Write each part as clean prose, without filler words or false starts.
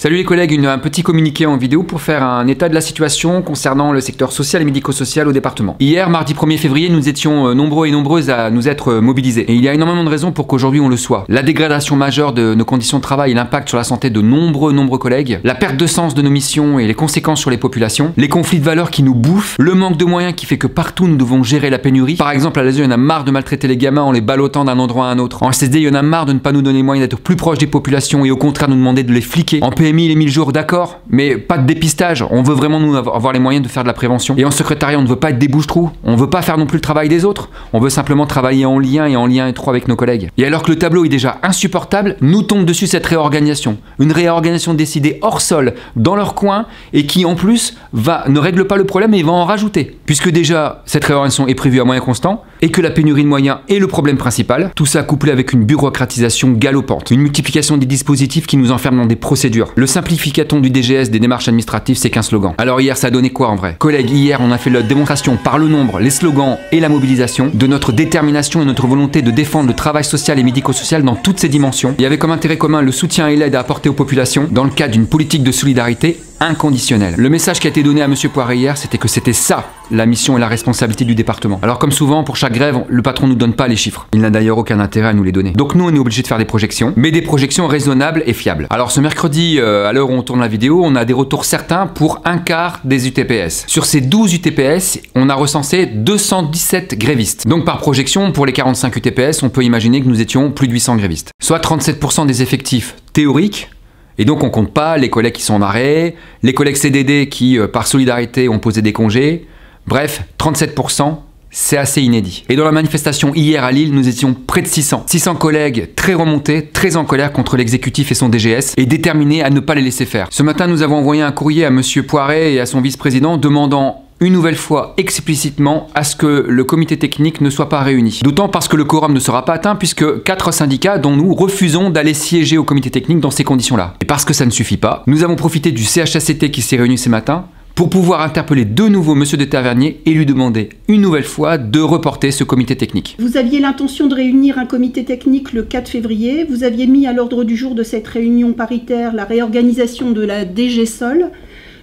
Salut les collègues, un petit communiqué en vidéo pour faire un état de la situation concernant le secteur social et médico-social au département. Hier, mardi 1er février, nous étions nombreux et nombreuses à nous être mobilisés. Et il y a énormément de raisons pour qu'aujourd'hui on le soit. La dégradation majeure de nos conditions de travail et l'impact sur la santé de nombreux collègues, la perte de sens de nos missions et les conséquences sur les populations, les conflits de valeurs qui nous bouffent, le manque de moyens qui fait que partout nous devons gérer la pénurie. Par exemple, à l'ASE, il y en a marre de maltraiter les gamins en les ballottant d'un endroit à un autre. En SSD, il y en a marre de ne pas nous donner les moyens d'être plus proches des populations et au contraire nous demander de les fliquer. En PMI, les 1000 jours, d'accord, mais pas de dépistage. On veut vraiment nous avoir les moyens de faire de la prévention. Et en secrétariat, on ne veut pas être des bouche-trous. On veut pas faire non plus le travail des autres. On veut simplement travailler en lien étroit avec nos collègues. Et alors que le tableau est déjà insupportable, nous tombe dessus cette réorganisation. Une réorganisation décidée hors sol, dans leur coin, et qui en plus ne règle pas le problème et va en rajouter. Puisque déjà, cette réorganisation est prévue à moyens constants, et que la pénurie de moyens est le problème principal, tout ça couplé avec une bureaucratisation galopante, une multiplication des dispositifs qui nous enferment dans des procédures. Le simplificaton du DGS des démarches administratives, c'est qu'un slogan. Alors hier, ça a donné quoi en vrai? Collègues, hier, on a fait la démonstration par le nombre, les slogans et la mobilisation de notre détermination et notre volonté de défendre le travail social et médico-social dans toutes ses dimensions. Il y avait comme intérêt commun le soutien et l'aide à apporter aux populations dans le cadre d'une politique de solidarité inconditionnelle. Le message qui a été donné à M. Poiré hier, c'était que c'était ça, la mission et la responsabilité du département. Alors comme souvent, pour chaque grève, le patron ne nous donne pas les chiffres. Il n'a d'ailleurs aucun intérêt à nous les donner. Donc nous, on est obligé de faire des projections, mais des projections raisonnables et fiables. Alors ce mercredi, à l'heure où on tourne la vidéo, on a des retours certains pour un quart des UTPS. Sur ces 12 UTPS, on a recensé 217 grévistes. Donc par projection, pour les 45 UTPS, on peut imaginer que nous étions plus de 800 grévistes. Soit 37% des effectifs théoriques. Et donc on compte pas les collègues qui sont en arrêt, les collègues CDD qui, par solidarité, ont posé des congés. Bref, 37%, c'est assez inédit. Et dans la manifestation hier à Lille, nous étions près de 600. 600 collègues très remontés, très en colère contre l'exécutif et son DGS, et déterminés à ne pas les laisser faire. Ce matin, nous avons envoyé un courrier à M. Poiré et à son vice-président demandant une nouvelle fois explicitement à ce que le comité technique ne soit pas réuni. D'autant parce que le quorum ne sera pas atteint puisque 4 syndicats, dont nous, refusons d'aller siéger au comité technique dans ces conditions-là. Et parce que ça ne suffit pas, nous avons profité du CHSCT qui s'est réuni ce matin pour pouvoir interpeller de nouveau M. de Tavernier et lui demander une nouvelle fois de reporter ce comité technique. Vous aviez l'intention de réunir un comité technique le 4 février. Vous aviez mis à l'ordre du jour de cette réunion paritaire la réorganisation de la DGSOL.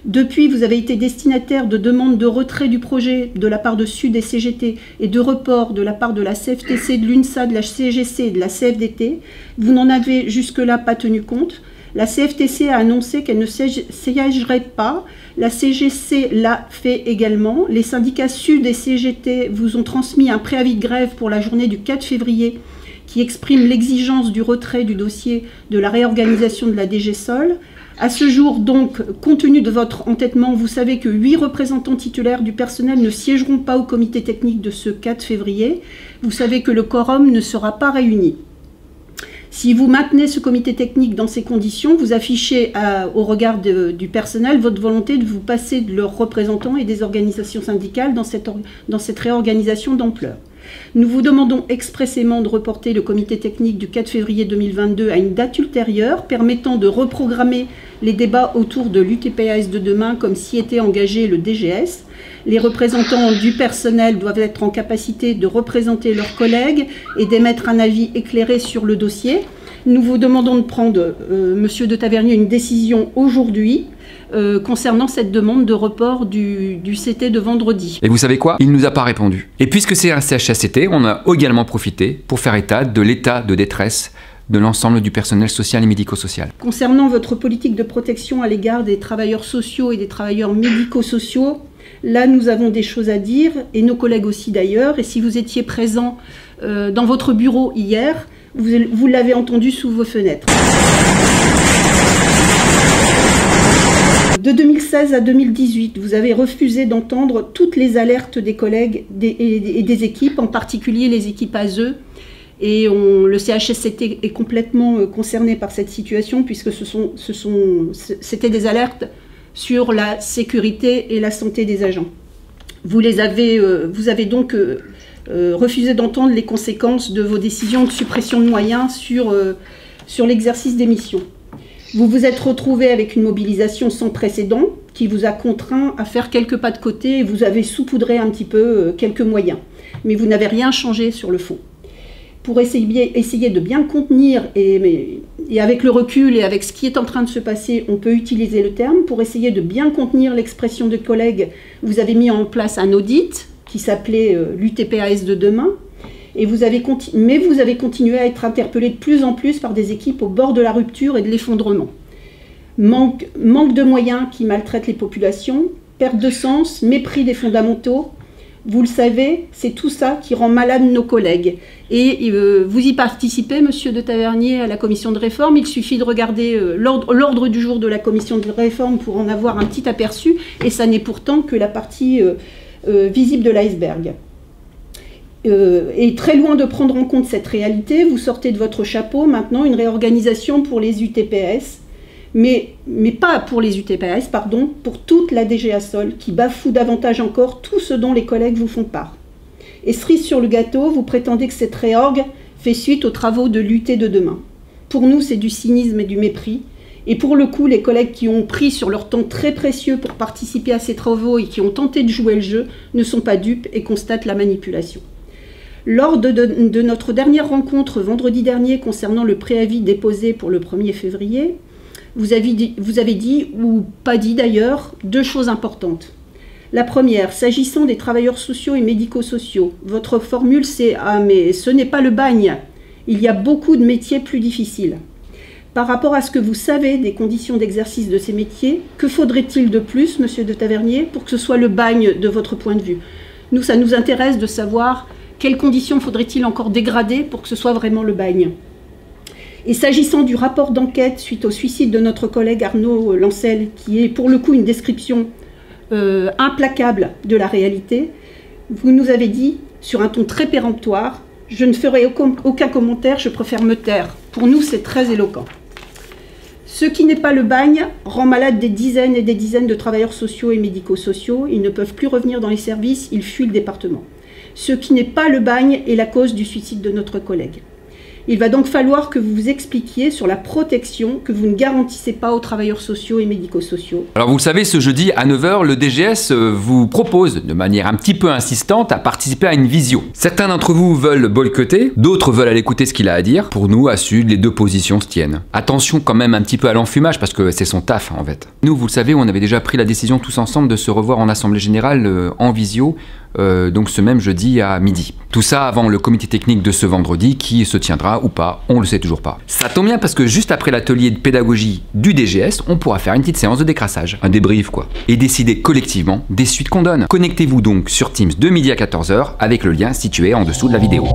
Depuis, vous avez été destinataire de demandes de retrait du projet de la part de Sud et CGT et de report de la part de la CFTC, de l'UNSA, de la CGC et de la CFDT. Vous n'en avez jusque-là pas tenu compte. La CFTC a annoncé qu'elle ne siégerait pas. La CGC l'a fait également. Les syndicats Sud et CGT vous ont transmis un préavis de grève pour la journée du 4 février qui exprime l'exigence du retrait du dossier de la réorganisation de la DGSOL. À ce jour, donc, compte tenu de votre entêtement, vous savez que 8 représentants titulaires du personnel ne siégeront pas au comité technique de ce 4 février. Vous savez que le quorum ne sera pas réuni. Si vous maintenez ce comité technique dans ces conditions, vous affichez au regard du personnel votre volonté de vous passer de leurs représentants et des organisations syndicales dans cette réorganisation d'ampleur. Nous vous demandons expressément de reporter le comité technique du 4 février 2022 à une date ultérieure, permettant de reprogrammer les débats autour de l'UTPS de demain comme s'y était engagé le DGS. Les représentants du personnel doivent être en capacité de représenter leurs collègues et d'émettre un avis éclairé sur le dossier. Nous vous demandons de prendre, Monsieur de Tavernier, une décision aujourd'hui concernant cette demande de report du CT de vendredi. Et vous savez quoi? Il ne nous a pas répondu. Et puisque c'est un CHSCT, on a également profité pour faire état de l'état de détresse de l'ensemble du personnel social et médico-social. Concernant votre politique de protection à l'égard des travailleurs sociaux et des travailleurs médico-sociaux, là nous avons des choses à dire, et nos collègues aussi d'ailleurs, et si vous étiez présent dans votre bureau hier, vous l'avez entendu sous vos fenêtres. De 2016 à 2018, vous avez refusé d'entendre toutes les alertes des collègues et des équipes, en particulier les équipes ASE. Et le CHSCT est complètement concerné par cette situation puisque c'était des alertes sur la sécurité et la santé des agents. Vous avez donc refusé d'entendre les conséquences de vos décisions de suppression de moyens sur l'exercice des missions. Vous vous êtes retrouvé avec une mobilisation sans précédent qui vous a contraint à faire quelques pas de côté et vous avez saupoudré un petit peu quelques moyens. Mais vous n'avez rien changé sur le fond. Pour essayer de bien contenir et et avec le recul et avec ce qui est en train de se passer, on peut utiliser le terme, pour essayer de bien contenir l'expression de collègues, vous avez mis en place un audit qui s'appelait l'UTPAS de demain, et vous avez continué à être interpellé de plus en plus par des équipes au bord de la rupture et de l'effondrement. Manque de moyens qui maltraitent les populations, perte de sens, mépris des fondamentaux. Vous le savez, c'est tout ça qui rend malade nos collègues. Et vous y participez, monsieur de Tavernier, à la commission de réforme. Il suffit de regarder l'ordre du jour de la commission de réforme pour en avoir un petit aperçu. Et ça n'est pourtant que la partie visible de l'iceberg. Et très loin de prendre en compte cette réalité, vous sortez de votre chapeau maintenant une réorganisation pour les UTPS, mais pas pour les UTPS, pardon, pour toute la DGA Sol, qui bafoue davantage encore tout ce dont les collègues vous font part. Et cerise sur le gâteau, vous prétendez que cette réorg fait suite aux travaux de l'UT de demain. Pour nous, c'est du cynisme et du mépris. Et pour le coup, les collègues qui ont pris sur leur temps très précieux pour participer à ces travaux et qui ont tenté de jouer le jeu ne sont pas dupes et constatent la manipulation. Lors de notre dernière rencontre vendredi dernier concernant le préavis déposé pour le 1er février, vous avez dit, ou pas dit d'ailleurs, deux choses importantes. La première, s'agissant des travailleurs sociaux et médico-sociaux, votre formule c'est « Ah mais ce n'est pas le bagne, il y a beaucoup de métiers plus difficiles ». Par rapport à ce que vous savez des conditions d'exercice de ces métiers, que faudrait-il de plus, monsieur de Tavernier, pour que ce soit le bagne de votre point de vue? Nous, ça nous intéresse de savoir quelles conditions faudrait-il encore dégrader pour que ce soit vraiment le bagne. Et s'agissant du rapport d'enquête suite au suicide de notre collègue Arnaud Lancel, qui est pour le coup une description implacable de la réalité, vous nous avez dit, sur un ton très péremptoire, « Je ne ferai aucun commentaire, je préfère me taire ». Pour nous, c'est très éloquent. Ce qui n'est pas le bagne rend malade des dizaines et des dizaines de travailleurs sociaux et médico-sociaux. Ils ne peuvent plus revenir dans les services, ils fuient le département. Ce qui n'est pas le bagne est la cause du suicide de notre collègue. Il va donc falloir que vous vous expliquiez sur la protection que vous ne garantissez pas aux travailleurs sociaux et médico-sociaux. Alors vous le savez, ce jeudi à 9 h, le DGS vous propose de manière un petit peu insistante à participer à une visio. Certains d'entre vous veulent boycotter, d'autres veulent aller écouter ce qu'il a à dire. Pour nous, à Sud, les deux positions se tiennent. Attention quand même un petit peu à l'enfumage parce que c'est son taf en fait. Nous, vous le savez, on avait déjà pris la décision tous ensemble de se revoir en assemblée générale en visio. Donc ce même jeudi à midi. Tout ça avant le comité technique de ce vendredi qui se tiendra ou pas, on le sait toujours pas. Ça tombe bien parce que juste après l'atelier de pédagogie du DGS, on pourra faire une petite séance de décrassage, un débrief quoi, et décider collectivement des suites qu'on donne. Connectez-vous donc sur Teams de midi à 14 h avec le lien situé en dessous de la vidéo.